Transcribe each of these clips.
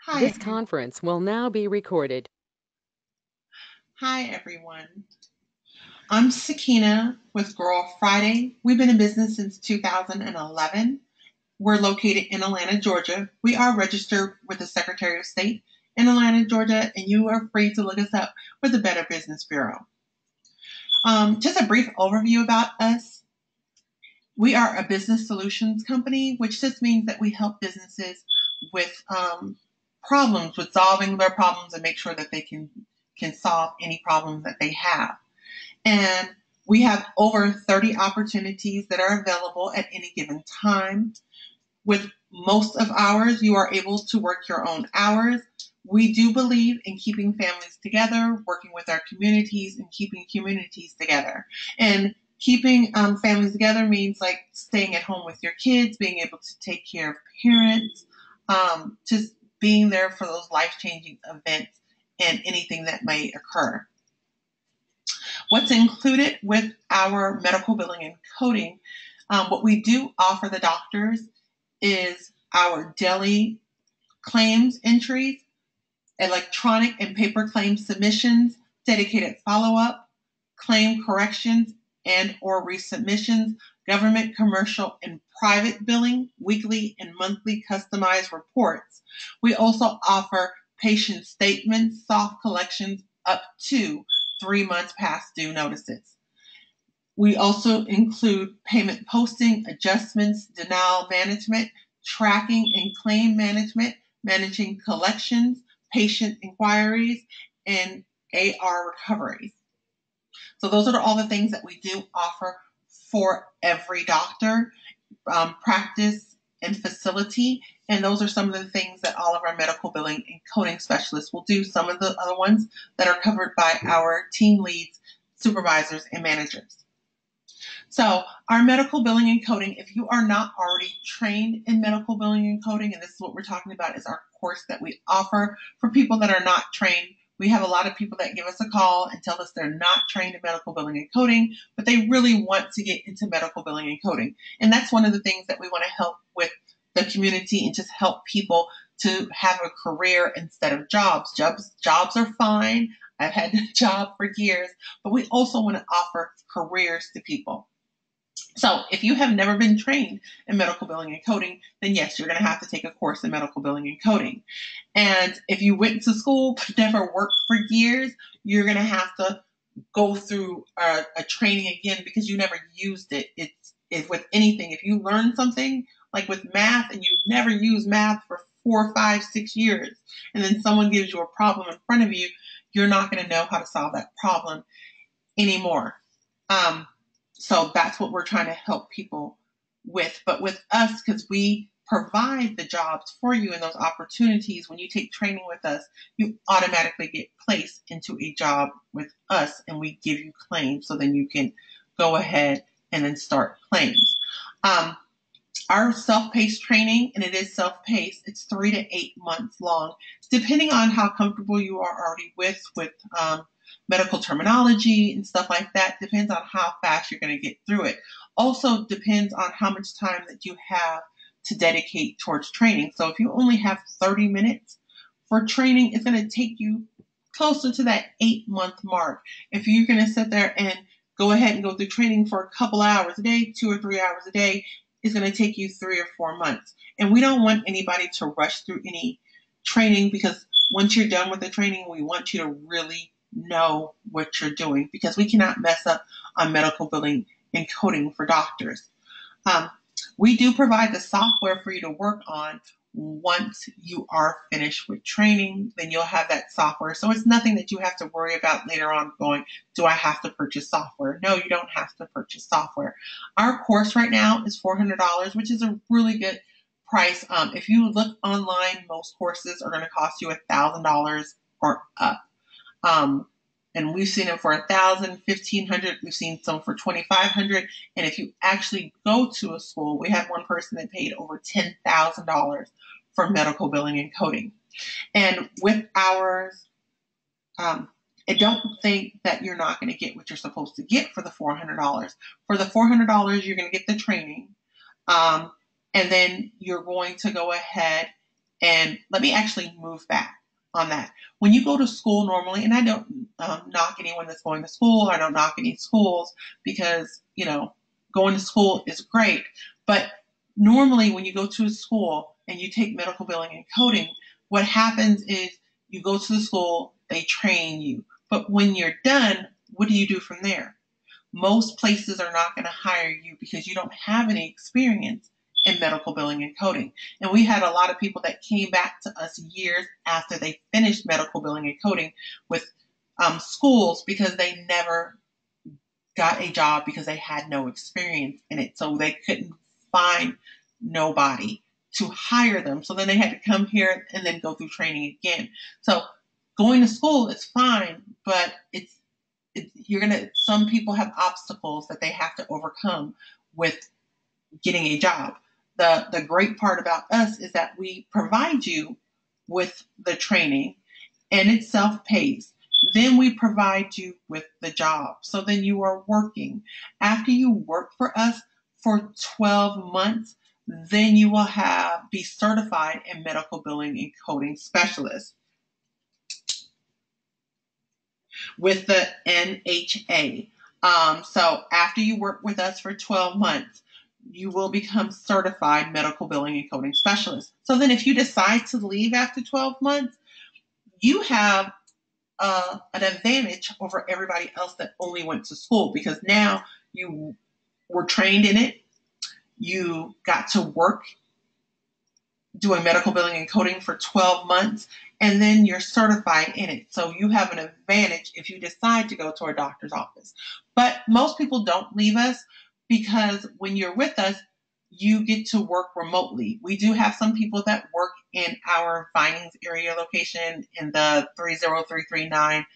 Hi, This everyone. conference will now be recorded. Hi, everyone. I'm Sakina with Girl Friday. We've been in business since 2011. We're located in Atlanta, Georgia. We are registered with the Secretary of State in Atlanta, Georgia, and you are free to look us up with the Better Business Bureau. Just a brief overview about us. We are a business solutions company, which just means that we help businesses with problems, with solving their problems and make sure that they can solve any problems that they have. And we have over 30 opportunities that are available at any given time. With most of ours, you are able to work your own hours. We do believe in keeping families together, working with our communities, and keeping communities together. And keeping families together means like staying at home with your kids, being able to take care of parents, just being there for those life-changing events and anything that may occur. What's included with our medical billing and coding, what we do offer the doctors is our daily claims entries, electronic and paper claim submissions, dedicated follow-up, claim corrections and or resubmissions, government, commercial, and private billing, weekly and monthly customized reports. We also offer patient statements, soft collections up to 3 months past due notices. We also include payment posting, adjustments, denial management, tracking and claim management, managing collections, patient inquiries, and AR recoveries. So those are all the things that we do offer for every doctor, practice, and facility. And those are some of the things that all of our medical billing and coding specialists will do. Some of the other ones that are covered by our team leads, supervisors, and managers. So our medical billing and coding, if you are not already trained in medical billing and coding, and this is what we're talking about, is our course that we offer for people that are not trained. We have a lot of people that give us a call and tell us they're not trained in medical billing and coding, but they really want to get into medical billing and coding. And that's one of the things that we want to help with the community and just help people to have a career instead of jobs. Jobs are fine. I've had a job for years, but we also want to offer careers to people. So if you have never been trained in medical billing and coding, then yes, you're going to have to take a course in medical billing and coding. And if you went to school but never worked for years, you're going to have to go through a training again because you never used it. It's with anything. If you learn something like with math and you never use math for 4, 5, 6 years, and then someone gives you a problem in front of you, you're not going to know how to solve that problem anymore. Um, so that's what we're trying to help people with. But with us, because we provide the jobs for you and those opportunities, when you take training with us, you automatically get placed into a job with us and we give you claims so then you can go ahead and then start claims. Um, our self-paced training, and it is self-paced, it's 3 to 8 months long, depending on how comfortable you are already with medical terminology and stuff like that. Depends on how fast you're going to get through it. Also depends on how much time that you have to dedicate towards training. So if you only have 30 minutes for training, it's going to take you closer to that 8 month mark. If you're going to sit there and go ahead and go through training for a couple hours a day, 2 or 3 hours a day, is going to take you 3 or 4 months. And we don't want anybody to rush through any training because once you're done with the training, we want you to really know what you're doing because we cannot mess up on medical billing and coding for doctors. Um, we do provide the software for you to work on. Once you are finished with training, then you'll have that software. So it's nothing that you have to worry about later on going, do I have to purchase software? No, you don't have to purchase software. Our course right now is $400, which is a really good price. If you look online, most courses are going to cost you $1,000 or up. Um, and we've seen them for 1,000, 1,500. We've seen some for 2,500. And if you actually go to a school, we had one person that paid over $10,000 for medical billing and coding. And with ours, I don't think that you're not going to get what you're supposed to get for the $400. For the $400, you're going to get the training, and then you're going to go ahead And let me actually move back on that. When you go to school normally, and I don't knock anyone that's going to school, I don't knock any schools because, going to school is great. But normally when you go to a school and you take medical billing and coding, what happens is you go to the school, they train you. But when you're done, what do you do from there? Most places are not going to hire you because you don't have any experience in medical billing and coding. And we had a lot of people that came back to us years after they finished medical billing and coding with schools because they never got a job because they had no experience in it. So they couldn't find nobody to hire them. So then they had to come here and then go through training again. So going to school is fine, but some people have obstacles that they have to overcome with getting a job. The great part about us is that we provide you with the training and it's self-paced. Then we provide you with the job. So then you are working. After you work for us for 12 months, then you will be certified in medical billing and coding specialist with the NHA. So after you work with us for 12 months, you will become certified medical billing and coding specialist. So then if you decide to leave after 12 months, you have an advantage over everybody else that only went to school because now you were trained in it. You got to work doing medical billing and coding for 12 months, and then you're certified in it. So you have an advantage if you decide to go to a doctor's office. But most people don't leave us because when you're with us, you get to work remotely. We do have some people that work in our Vinings area location in the 30339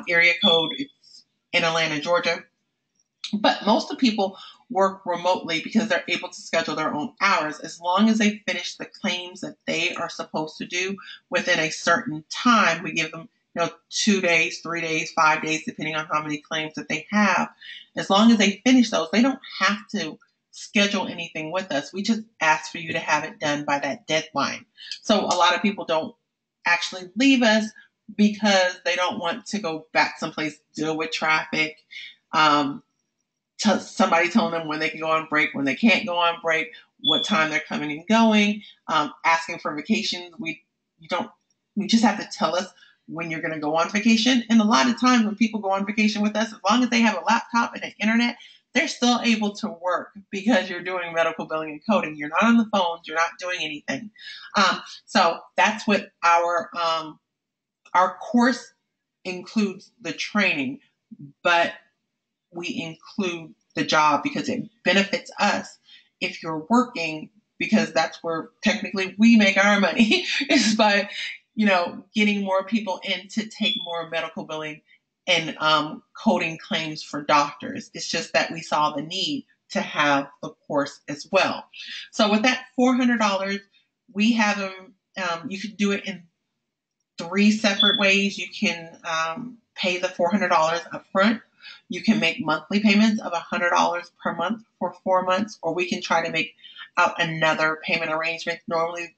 area code. It's in Atlanta, Georgia. But most of the people work remotely because they're able to schedule their own hours as long as they finish the claims that they are supposed to do within a certain time. We give them 2 days, 3 days, 5 days, depending on how many claims that they have. As long as they finish those, they don't have to schedule anything with us. We just ask for you to have it done by that deadline. So a lot of people don't actually leave us because they don't want to go back someplace, deal with traffic, somebody telling them when they can go on break, when they can't go on break, what time they're coming and going, asking for vacations. We just have to tell us when you're going to go on vacation. And a lot of times when people go on vacation with us, as long as they have a laptop and an internet, they're still able to work because you're doing medical billing and coding. You're not on the phones. You're not doing anything. So that's what our course includes the training, but we include the job because it benefits us if you're working, because that's where technically we make our money is by, getting more people in to take more medical billing and coding claims for doctors. It's just that we saw the need to have the course as well. So with that $400, we have them, you can do it in 3 separate ways. You can pay the $400 up front. You can make monthly payments of $100 per month for 4 months, or we can try to make out another payment arrangement. Normally,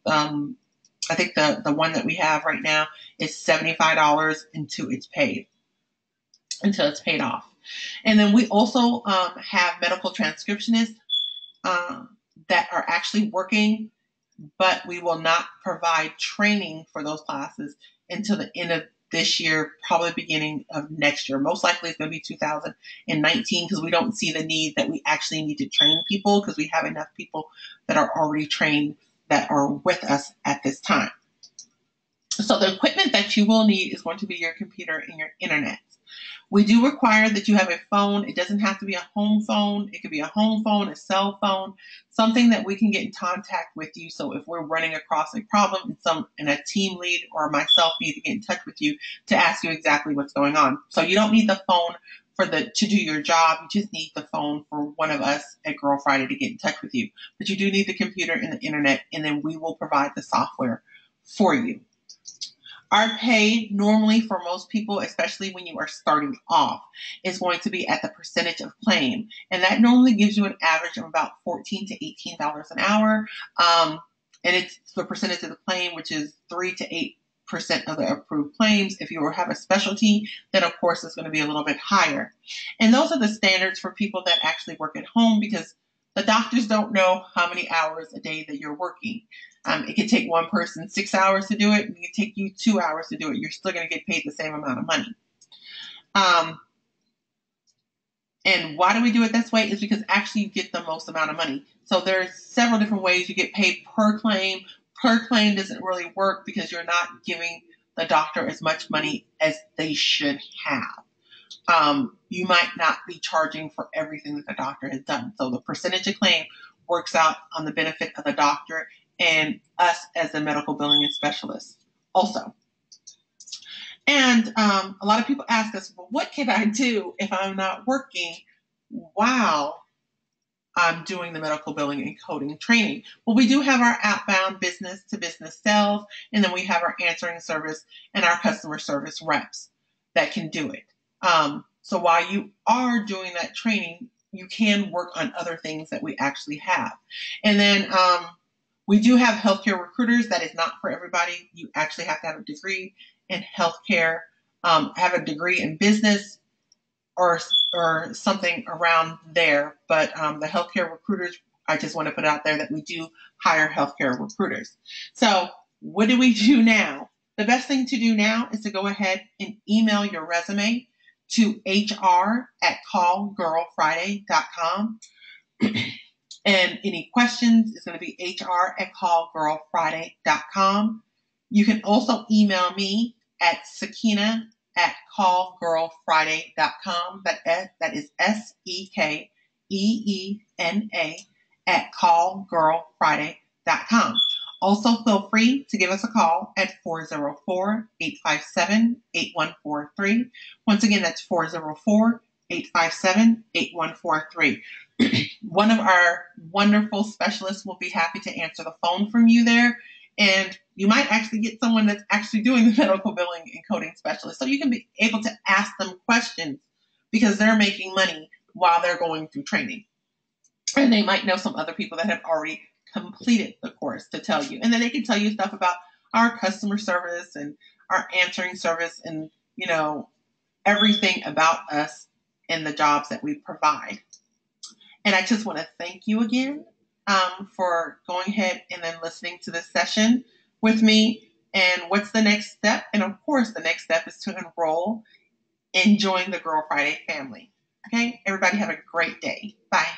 I think the one that we have right now is $75 until it's paid off. And then we also have medical transcriptionists that are actually working, but we will not provide training for those classes until the end of this year, probably beginning of next year. Most likely it's going to be 2019 because we don't see the need that we actually need to train people because we have enough people that are already trained that are with us at this time. So the equipment that you will need is going to be your computer and your internet. We do require that you have a phone. It doesn't have to be a home phone. It could be a home phone, a cell phone, something that we can get in contact with you. So if we're running across a problem and a team lead or myself need to get in touch with you to ask you exactly what's going on. So you don't need the phone to do your job. You just need the phone for one of us at Girl Friday to get in touch with you. But you do need the computer and the internet, and then we will provide the software for you. Our pay normally for most people, especially when you are starting off, is going to be at the percentage of claim. And that normally gives you an average of about $14 to $18 an hour. and it's the percentage of the claim, which is 3 to 8% of the approved claims. If you have a specialty, then of course it's going to be a little bit higher. And those are the standards for people that actually work at home, because the doctors don't know how many hours a day that you're working. It can take one person 6 hours to do it, and it can take you 2 hours to do it. You're still going to get paid the same amount of money. And why do we do it this way? Is because actually you get the most amount of money. So there's several different ways you get paid per claim. Per claim doesn't really work because you're not giving the doctor as much money as they should have. You might not be charging for everything that the doctor has done. So the percentage of claim works out on the benefit of the doctor and us as the medical billing specialists also. And a lot of people ask us, well, what can I do if I'm not working while I'm doing the medical billing and coding training? Well, we do have our outbound business to business sales, and then we have our answering service and our customer service reps that can do it. So while you are doing that training, you can work on other things that we actually have. And then we do have healthcare recruiters. That is not for everybody. You actually have to have a degree in healthcare, have a degree in business, or something around there. But the healthcare recruiters, I just want to put out there that we do hire healthcare recruiters. So what do we do now? The best thing to do now is to go ahead and email your resume to hr@callgirlfriday.com. And any questions is going to be hr@callgirlfriday.com. You can also email me at Sekina@callgirlfriday.com. That is SEKEENA @callgirlfriday.com. Also, feel free to give us a call at 404-857-8143. Once again, that's 404-857-8143. One of our wonderful specialists will be happy to answer the phone from you there. And you might actually get someone that's actually doing the medical billing and coding specialist. So you can be able to ask them questions because they're making money while they're going through training. And they might know some other people that have already completed the course to tell you. And then they can tell you stuff about our customer service and our answering service and, everything about us and the jobs that we provide. And I just want to thank you again for going ahead and then listening to this session with me. And what's the next step? And of course, the next step is to enroll and join the Girl Friday family. Okay, everybody have a great day. Bye.